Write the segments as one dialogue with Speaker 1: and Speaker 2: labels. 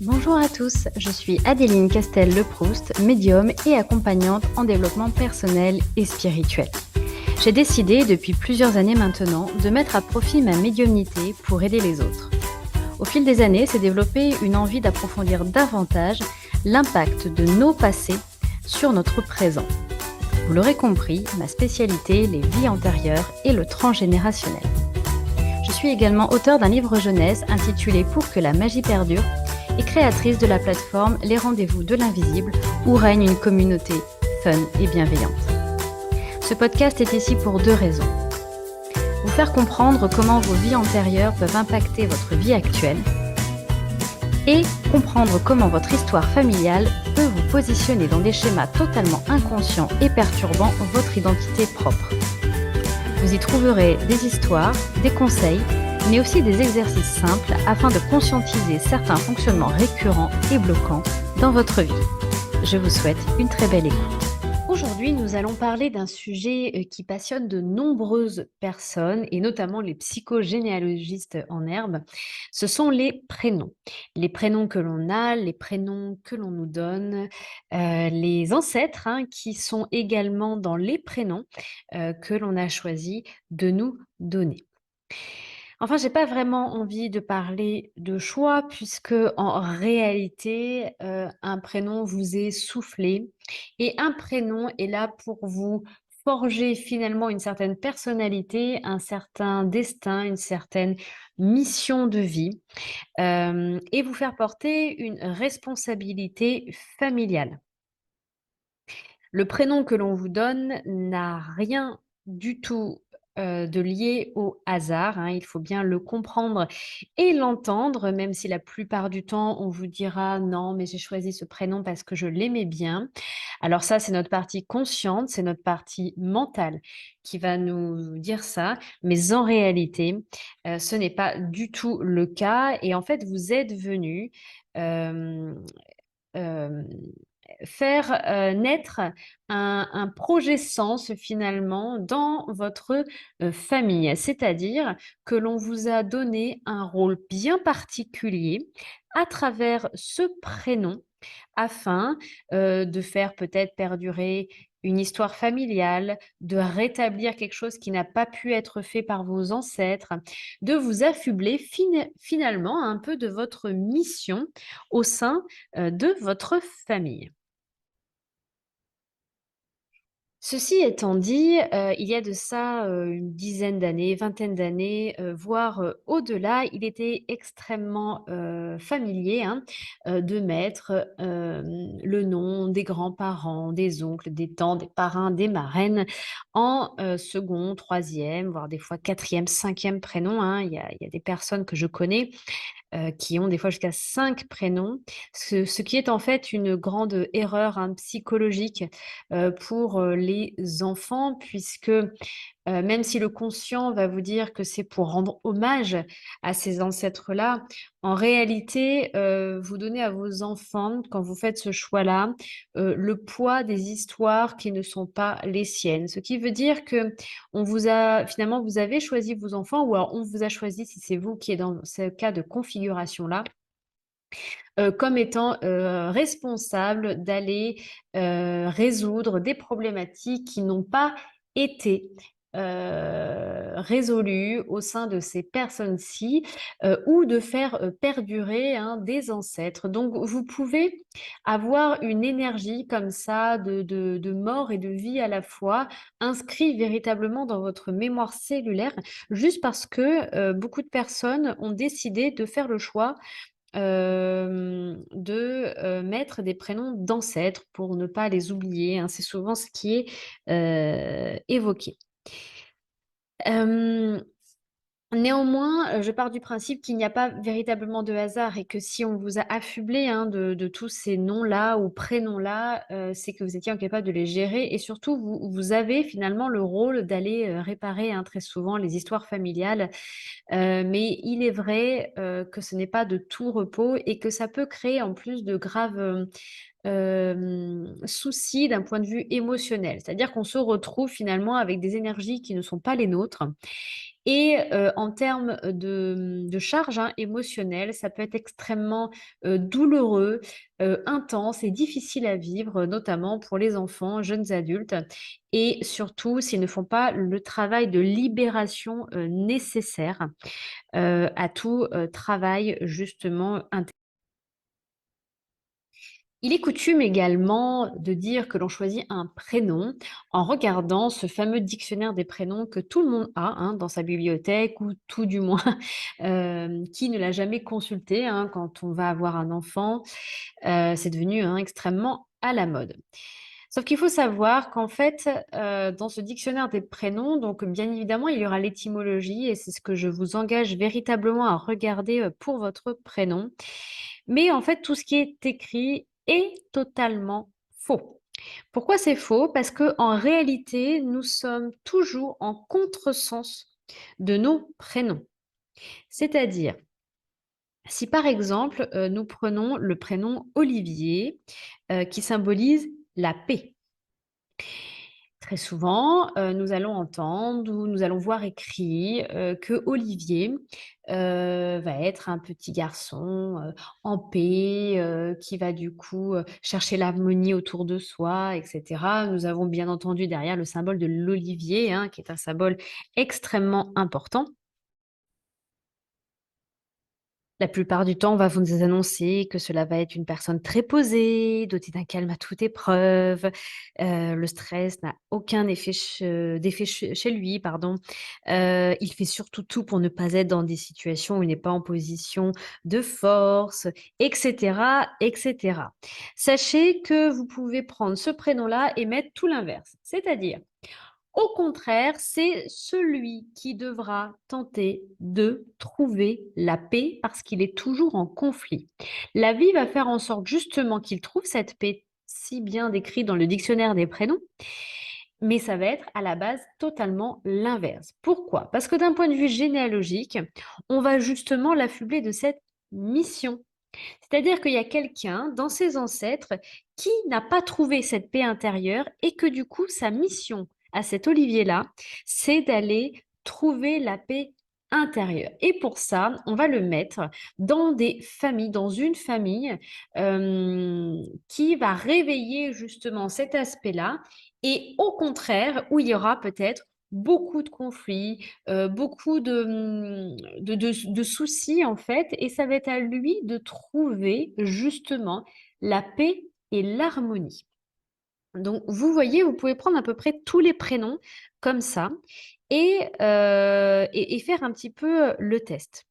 Speaker 1: Bonjour à tous, je suis Adéline Castel-Leproust, médium et accompagnante en développement personnel et spirituel. J'ai décidé depuis plusieurs années maintenant de mettre à profit ma médiumnité pour aider les autres. Au fil des années, s'est développée une envie d'approfondir davantage l'impact de nos passés sur notre présent. Vous l'aurez compris, ma spécialité, les vies antérieures et le transgénérationnel. Je suis également auteure d'un livre jeunesse intitulé Pour que la magie perdure et créatrice de la plateforme Les Rendez-vous de l'Invisible où règne une communauté fun et bienveillante. Ce podcast est ici pour deux raisons. Vous faire comprendre comment vos vies antérieures peuvent impacter votre vie actuelle et comprendre comment votre histoire familiale peut vous positionner dans des schémas totalement inconscients et perturbant votre identité propre. Vous y trouverez des histoires, des conseils, mais aussi des exercices simples afin de conscientiser certains fonctionnements récurrents et bloquants dans votre vie. Je vous souhaite une très belle écoute. Aujourd'hui, nous allons parler d'un sujet qui passionne de nombreuses personnes, et notamment les psychogénéalogistes en herbe. Ce sont les prénoms. Les prénoms que l'on a, les prénoms que l'on nous donne, les ancêtres qui sont également dans les prénoms que l'on a choisi de nous donner. Enfin, j'ai pas vraiment envie de parler de choix puisque en réalité, un prénom vous est soufflé et un prénom est là pour vous forger finalement une certaine personnalité, un certain destin, une certaine mission de vie, et vous faire porter une responsabilité familiale. Le prénom que l'on vous donne n'a rien du tout, de lié au hasard, il faut bien le comprendre et l'entendre, même si la plupart du temps, on vous dira: «Non, mais j'ai choisi ce prénom parce que je l'aimais bien». Alors ça, c'est notre partie consciente, c'est notre partie mentale qui va nous dire ça, mais en réalité, ce n'est pas du tout le cas et en fait, vous êtes venu hem, hem faire, naître un projet sens finalement dans votre, famille. C'est-à-dire que l'on vous a donné un rôle bien particulier à travers ce prénom afin, de faire peut-être perdurer une histoire familiale, de rétablir quelque chose qui n'a pas pu être fait par vos ancêtres, de vous affubler finalement un peu de votre mission au sein, de votre famille. Ceci étant dit, il y a de ça, une dizaine d'années, vingtaine d'années, voire, au-delà, il était extrêmement, familier, de mettre, le nom des grands-parents, des oncles, des tantes, des parrains, des marraines en, 2e, 3 voire des fois 4e, 5e prénom, Il y a des personnes que je connais qui ont des fois jusqu'à 5 prénoms, ce qui est en fait une grande erreur, psychologique, pour, les enfants puisque, même si le conscient va vous dire que c'est pour rendre hommage à ces ancêtres-là, en réalité, vous donnez à vos enfants, quand vous faites ce choix-là, le poids des histoires qui ne sont pas les siennes. Ce qui veut dire que on vous a finalement, vous avez choisi vos enfants ou alors on vous a choisi, si c'est vous qui êtes dans ce cas de configuration-là, comme étant, responsables d'aller, résoudre des problématiques qui n'ont pas été, résolues au sein de ces personnes-ci, ou de faire, perdurer, des ancêtres. Donc vous pouvez avoir une énergie comme ça de mort et de vie à la fois, inscrit véritablement dans votre mémoire cellulaire, juste parce que, beaucoup de personnes ont décidé de faire le choix de, mettre des prénoms d'ancêtres pour ne pas les oublier, c'est souvent ce qui est, évoqué. Hem, Néanmoins, je pars du principe qu'il n'y a pas véritablement de hasard et que si on vous a affublé, de tous ces noms-là ou prénoms-là, c'est que vous étiez incapable de les gérer et surtout vous avez finalement le rôle d'aller, réparer, très souvent les histoires familiales. Mais il est vrai, que ce n'est pas de tout repos et que ça peut créer en plus de graves, soucis d'un point de vue émotionnel. C'est-à-dire qu'on se retrouve finalement avec des énergies qui ne sont pas les nôtres Et en termes de charge hein, émotionnelle, ça peut être extrêmement douloureux, intense et difficile à vivre, notamment pour les enfants, jeunes adultes, et surtout s'ils ne font pas le travail de libération nécessaire à tout travail justement. Il est coutume également de dire que l'on choisit un prénom en regardant ce fameux dictionnaire des prénoms que tout le monde a hein, dans sa bibliothèque ou tout du moins qui ne l'a jamais consulté hein, quand on va avoir un enfant. C'est devenu hein, extrêmement à la mode. Sauf qu'il faut savoir qu'en fait, dans ce dictionnaire des prénoms, donc bien évidemment, il y aura l'étymologie et c'est ce que je vous engage véritablement à regarder pour votre prénom. Mais en fait, tout ce qui est écrit est totalement faux. Pourquoi c'est faux? Parce que en réalité, nous sommes toujours en contresens de nos prénoms. C'est-à-dire, si par exemple, nous prenons le prénom Olivier, qui symbolise la paix. Très souvent, nous allons entendre ou nous allons voir écrit, que Olivier, va être un petit garçon, en paix, qui va du coup, chercher l'harmonie autour de soi et cetera. Nous avons bien entendu derrière le symbole de l'olivier, hein, qui est un symbole extrêmement important. La plupart du temps, on va vous annoncer que cela va être une personne très posée, dotée d'un calme à toute épreuve. Le stress n'a aucun d'effet chez lui, pardon. Il fait surtout tout pour ne pas être dans des situations où il n'est pas en position de force, et cetera, et cetera. Sachez que vous pouvez prendre ce prénom-là et mettre tout l'inverse. C'est-à-dire au contraire, c'est celui qui devra tenter de trouver la paix parce qu'il est toujours en conflit. La vie va faire en sorte justement qu'il trouve cette paix si bien décrite dans le dictionnaire des prénoms, mais ça va être à la base totalement l'inverse. Pourquoi? Parce que d'un point de vue généalogique, on va justement l'affubler de cette mission. C'est-à-dire qu'il y a quelqu'un dans ses ancêtres qui n'a pas trouvé cette paix intérieure et que du coup, sa mission à cet Olivier-là, c'est d'aller trouver la paix intérieure. Et pour ça, on va le mettre dans des familles, dans une famille qui va réveiller justement cet aspect-là et au contraire, où il y aura peut-être beaucoup de conflits, beaucoup de soucis en fait, et ça va être à lui de trouver justement la paix et l'harmonie. Donc, vous voyez, vous pouvez prendre à peu près tous les prénoms comme ça et faire un petit peu le test.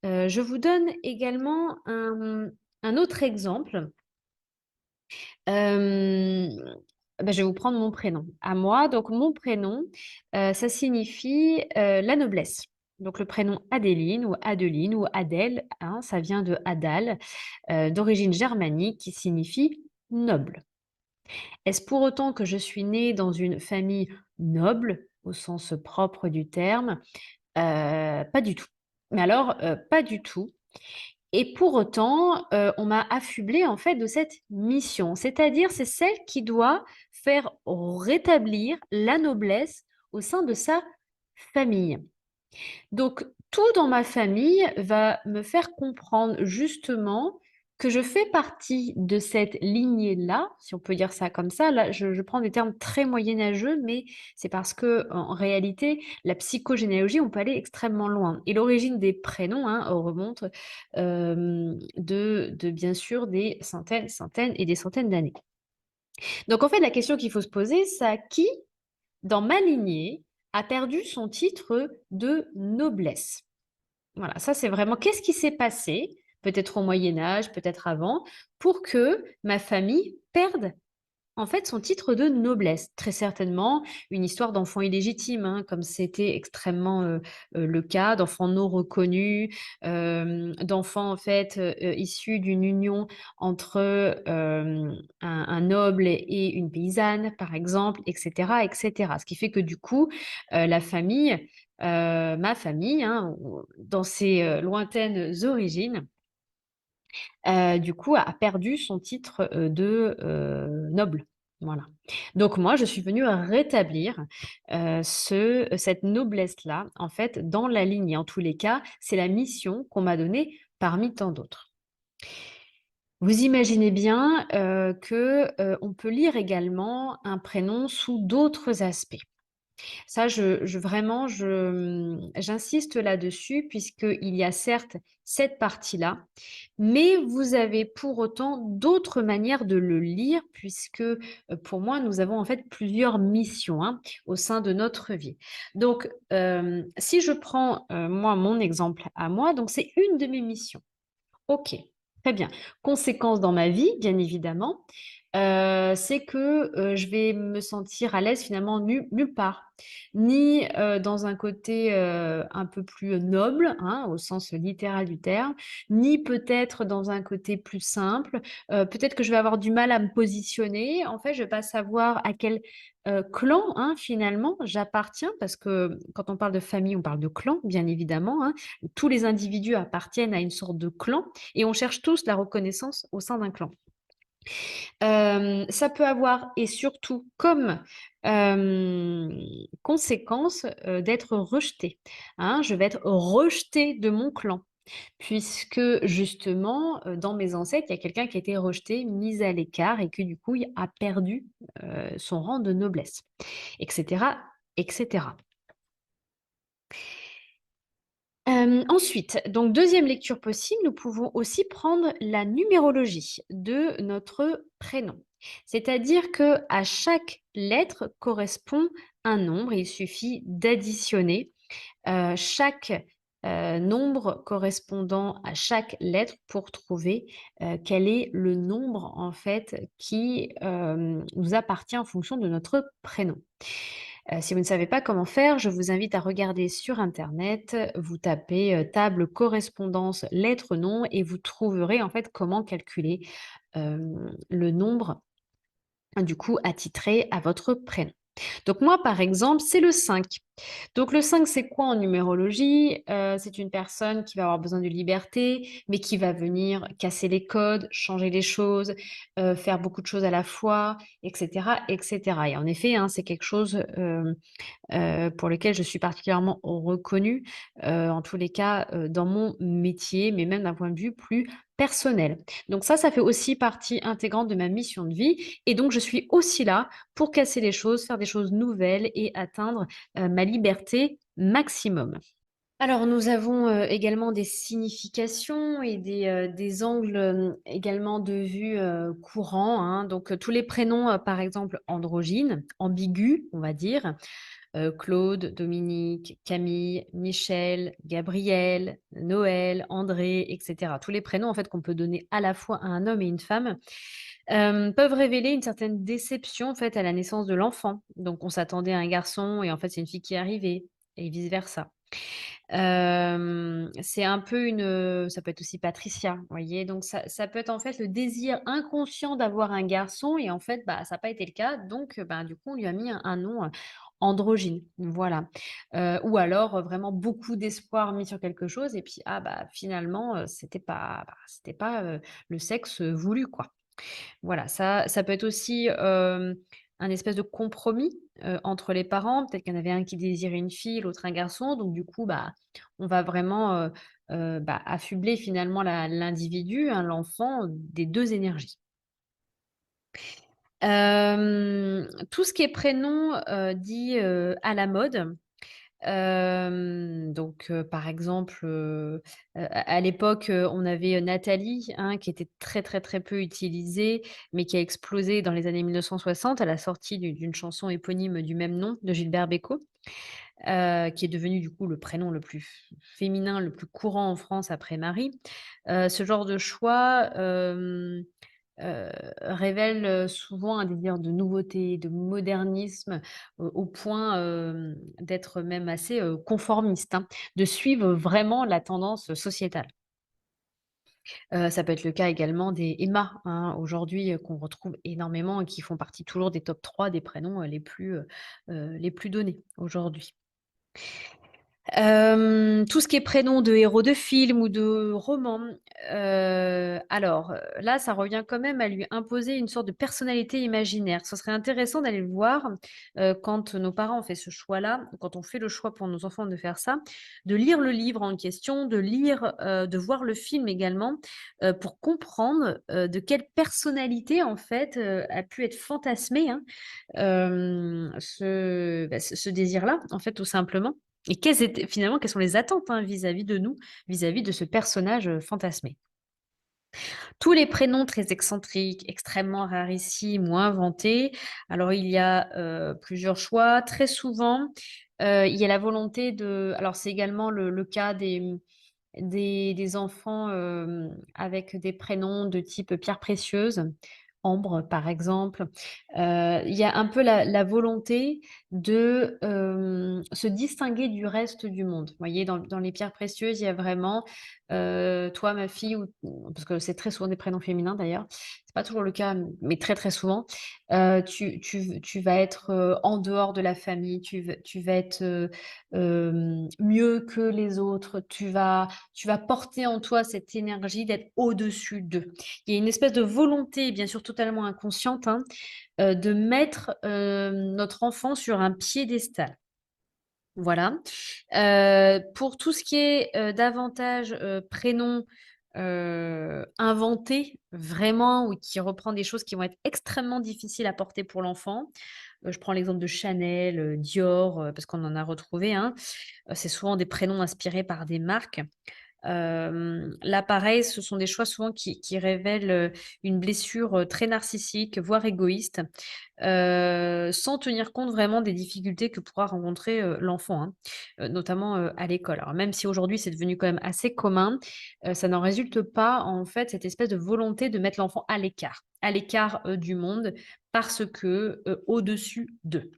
Speaker 1: Je vous donne également un autre exemple. Euh, je vais vous prendre mon prénom. À moi, donc mon prénom, ça signifie la noblesse. Donc le prénom Adéline ou Adèle, hein, ça vient de Adal, d'origine germanique, qui signifie noble. Est-ce pour autant que je suis née dans une famille noble, au sens propre du terme? Pas du tout. Mais alors, pas du tout. Et pour autant, on m'a affublée en fait de cette mission. C'est-à-dire, c'est celle qui doit faire rétablir la noblesse au sein de sa famille. Donc, tout dans ma famille va me faire comprendre justement que je fais partie de cette lignée-là, si on peut dire ça comme ça. Là, je prends des termes très moyenâgeux, mais c'est parce que en réalité, la psychogénéalogie, on peut aller extrêmement loin. Et l'origine des prénoms hein, remonte bien sûr des centaines et des centaines d'années. Donc en fait, la question qu'il faut se poser, c'est à qui dans ma lignée a perdu son titre de noblesse? Voilà, ça c'est vraiment qu'est-ce qui s'est passé, peut-être au Moyen Âge, peut-être avant, pour que ma famille perde en fait son titre de noblesse. Très certainement une histoire d'enfant illégitime, hein, comme c'était extrêmement le cas, d'enfants non reconnus, d'enfants en fait issus d'une union entre un noble et une paysanne, par exemple, etc., etc. Ce qui fait que du coup, la famille, ma famille, hein, dans ses lointaines origines, du coup, a perdu son titre de noble. Voilà. Donc moi, je suis venue rétablir, cette noblesse-là, en fait, dans la lignée. En tous les cas, c'est la mission qu'on m'a donnée parmi tant d'autres. Vous imaginez bien, on peut lire également un prénom sous d'autres aspects. Ça, j'insiste là-dessus puisqu'il y a certes cette partie-là, mais vous avez pour autant d'autres manières de le lire puisque, pour moi, nous avons en fait plusieurs missions, hein, au sein de notre vie. Donc, si je prends, moi, mon exemple à moi, donc c'est une de mes missions. OK, très bien. Conséquence dans ma vie, bien évidemment, c'est que, je vais me sentir à l'aise finalement nulle part. Ni, dans un côté, un peu plus noble, hein, au sens littéral du terme, ni peut-être dans un côté plus simple. Peut-être que je vais avoir du mal à me positionner. En fait, je vais pas savoir à quel, clan, hein, finalement j'appartiens parce que quand on parle de famille, on parle de clan, bien évidemment, hein. Tous les individus appartiennent à une sorte de clan et on cherche tous la reconnaissance au sein d'un clan. Ça peut avoir et surtout comme, conséquence, d'être rejeté, hein. Je vais être rejeté de mon clan puisque justement, dans mes ancêtres, il y a quelqu'un qui a été rejeté, mis à l'écart et qui du coup, a perdu, son rang de noblesse et cetera et cetera. Ensuite, donc deuxième lecture possible, nous pouvons aussi prendre la numérologie de notre prénom. C'est-à-dire que à chaque lettre correspond un nombre et il suffit d'additionner, chaque, nombre correspondant à chaque lettre pour trouver, quel est le nombre en fait qui, nous appartient en fonction de notre prénom. Si vous ne savez pas comment faire, je vous invite à regarder sur internet, vous tapez, table correspondance lettres-noms et vous trouverez en fait comment calculer, le nombre, du coup attitré à votre prénom. Donc moi, par exemple, c'est le 5. Donc le 5, c'est quoi en numérologie? C'est une personne qui va avoir besoin de liberté, mais qui va venir casser les codes, changer les choses, faire beaucoup de choses à la fois, et cetera et cetera et en effet, hein, c'est quelque chose, pour lequel je suis particulièrement reconnue, en tous les cas, dans mon métier, mais même d'un point de vue plus personnel. Donc ça fait aussi partie intégrante de ma mission de vie et donc je suis aussi là pour casser les choses, faire des choses nouvelles et atteindre, ma liberté maximum. Alors nous avons, également des significations et des angles, également de vue, courants, hein. Donc, tous les prénoms, par exemple androgynes, ambigus, on va dire, Claude, Dominique, Camille, Michel, Gabriel, Noël, André, et cetera. Tous les prénoms en fait qu'on peut donner à la fois à un homme et une femme, peuvent révéler une certaine déception en fait à la naissance de l'enfant. Donc on s'attendait à un garçon et en fait c'est une fille qui est arrivée et vice versa. C'est un peu ça peut être aussi Patricia, vous voyez? Donc ça peut être en fait le désir inconscient d'avoir un garçon et en fait, bah, ça a pas été le cas donc ben, du coup, on lui a mis un nom, androgyne, voilà. Ou alors, vraiment beaucoup d'espoir mis sur quelque chose et puis, ah bah, finalement, c'était pas, le sexe, voulu, quoi. Voilà, ça peut être aussi, un espèce de compromis, entre les parents. Peut-être qu'il y en avait un qui désirait une fille, l'autre un garçon, donc du coup, bah, on va vraiment, bah, affubler finalement l'individu, hein, l'enfant, des 2 énergies. Tout ce qui est prénom, dit, à la mode, donc par exemple, à l'époque, on avait, Nathalie, hein, qui était très, très, très peu utilisée, mais qui a explosé dans les années 1960 à la sortie d'une chanson éponyme du même nom de Gilbert Bécaud, qui est devenu du coup le prénom le plus féminin, le plus courant en France après Marie. Ce genre de choix, révèle, souvent un désir de nouveauté, de modernisme, au point, d'être même assez, conformiste, hein, de suivre vraiment la tendance sociétale. Ça peut être le cas également des Emma, hein, aujourd'hui, qu'on retrouve énormément et qui font partie toujours des top 3 des prénoms, les plus donnés aujourd'hui. Tout ce qui est prénom de héros de film ou de roman, alors, là, ça revient quand même à lui imposer une sorte de personnalité imaginaire. Ce serait intéressant d'aller le voir, quand nos parents ont fait ce choix-là, quand on fait le choix pour nos enfants de faire ça, de lire le livre en question, de voir le film également, pour comprendre, de quelle personnalité, en fait, a pu être fantasmé, hein, ce désir-là, en fait, tout simplement. Et quelles sont les attentes, hein, vis-à-vis de nous, vis-à-vis de ce personnage, fantasmé. Tous les prénoms très excentriques, extrêmement rarissimes ou inventés, alors il y a, plusieurs choix. Très souvent, il y a la volonté alors c'est également le cas des enfants, avec des prénoms de type pierre précieuse, Ambre par exemple. Il y a un peu la volonté de, se distinguer du reste du monde. Vous voyez, dans les pierres précieuses, il y a vraiment, toi ma fille ou parce que c'est très souvent des prénoms féminins d'ailleurs. C'est pas toujours le cas, mais très, très souvent. Tu vas être, en dehors de la famille, tu vas être, mieux que les autres, tu vas porter en toi cette énergie d'être au-dessus d'eux. Il y a une espèce de volonté, bien sûr totalement inconsciente, hein, de mettre, notre enfant sur un piédestal. Voilà. Pour tout ce qui est, davantage, prénom, inventé, vraiment, ou qui reprend des choses qui vont être extrêmement difficiles à porter pour l'enfant. Je prends l'exemple de Chanel, Dior, parce qu'on en a retrouvé, hein. C'est souvent des prénoms inspirés par des marques. Là, pareil, ce sont des choix souvent qui révèlent, une blessure, très narcissique, voire égoïste, sans tenir compte vraiment des difficultés que pourra rencontrer, l'enfant, hein, notamment, à l'école. Alors même si aujourd'hui c'est devenu quand même assez commun, ça n'en résulte pas en fait cette espèce de volonté de mettre l'enfant à l'écart, du monde parce que, au-dessus d'eux.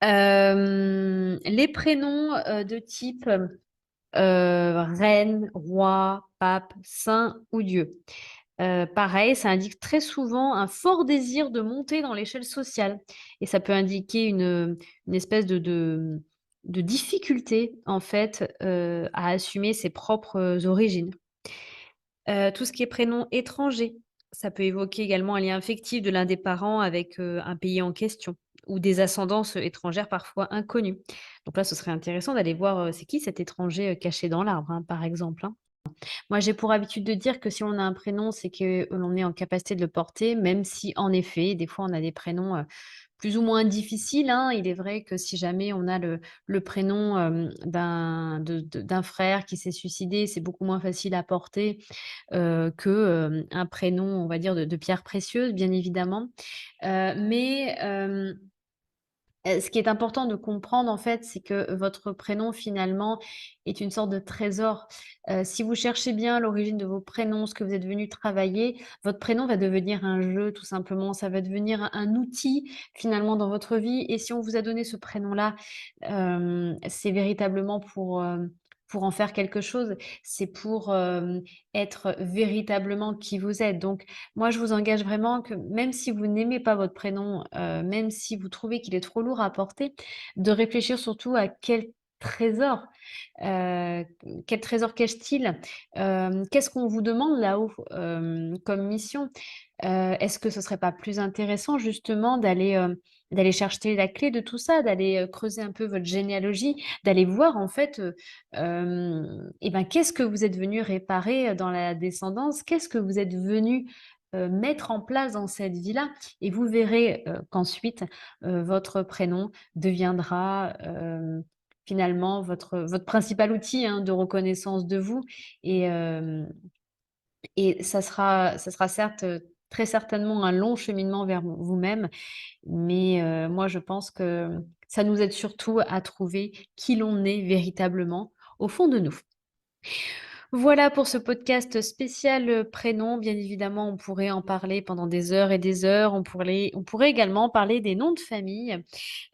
Speaker 1: Les prénoms, de type reine, roi, pape, saint ou dieu. Pareil, ça indique très souvent un fort désir de monter dans l'échelle sociale et ça peut indiquer une espèce de difficulté, en fait, à assumer ses propres origines. Tout ce qui est prénom étranger, ça peut évoquer également un lien affectif de l'un des parents avec, un pays en question ou des ascendances, étrangères parfois inconnues. Donc là, ce serait intéressant d'aller voir, c'est qui cet étranger, caché dans l'arbre, hein, par exemple, hein. Moi, j'ai pour habitude de dire que si on a un prénom, c'est que l'on est en capacité de le porter, même si, en effet, des fois, on a des prénoms, plus ou moins difficiles, hein. Il est vrai que si jamais on a le prénom, d'un frère qui s'est suicidé, c'est beaucoup moins facile à porter, un prénom, on va dire, de pierre précieuse, bien évidemment. Ce qui est important de comprendre, en fait, c'est que votre prénom, finalement, est une sorte de trésor. Si vous cherchez bien l'origine de vos prénoms, ce que vous êtes venu travailler, votre prénom va devenir un jeu, tout simplement. Ça va devenir un outil, finalement, dans votre vie et si on vous a donné ce prénom-là, c'est véritablement pour en faire quelque chose. C'est pour, être véritablement qui vous êtes. Donc moi, je vous engage vraiment que même si vous n'aimez pas votre prénom, même si vous trouvez qu'il est trop lourd à porter, de réfléchir surtout à trésor, heu, quel trésor cache-t-il? Qu'est-ce qu'on vous demande là-haut, comme mission? Est-ce que ce serait pas plus intéressant justement d'aller chercher la clé de tout ça, d'aller, creuser un peu votre généalogie, d'aller voir en fait, et ben, qu'est-ce que vous êtes venu réparer, dans la descendance? Qu'est-ce que vous êtes venu, mettre en place dans cette vie-là? Et vous verrez, qu'ensuite, votre prénom deviendra, finalement votre principal outil, hein, de reconnaissance de vous et hem et ça sera certes, très certainement un long cheminement vers vous-même, mais moi je pense que ça nous aide surtout à trouver qui l'on est véritablement au fond de nous. Voilà pour ce podcast spécial prénom. Bien évidemment, on pourrait en parler pendant des heures et des heures. On pourrait également parler des noms de famille,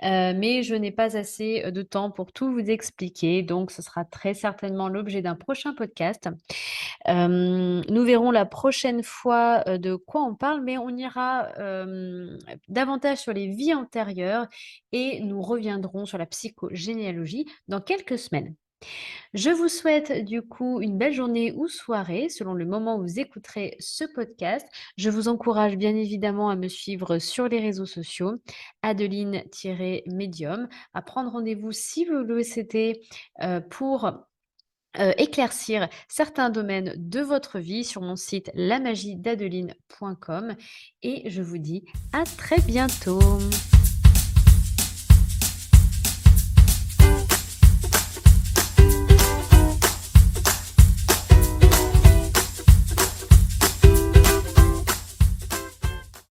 Speaker 1: mais je n'ai pas assez de temps pour tout vous expliquer. Donc, ce sera très certainement l'objet d'un prochain podcast. Nous verrons la prochaine fois de quoi on parle, mais on ira davantage sur les vies antérieures et nous reviendrons sur la psychogénéalogie dans quelques semaines. Je vous souhaite du coup une belle journée ou soirée selon le moment où vous écouterez ce podcast. Je vous encourage bien évidemment à me suivre sur les réseaux sociaux, Adeline-Medium, à prendre rendez-vous si vous le souhaitez pour éclaircir certains domaines de votre vie sur mon site lamagiedadeline.com et je vous dis à très bientôt.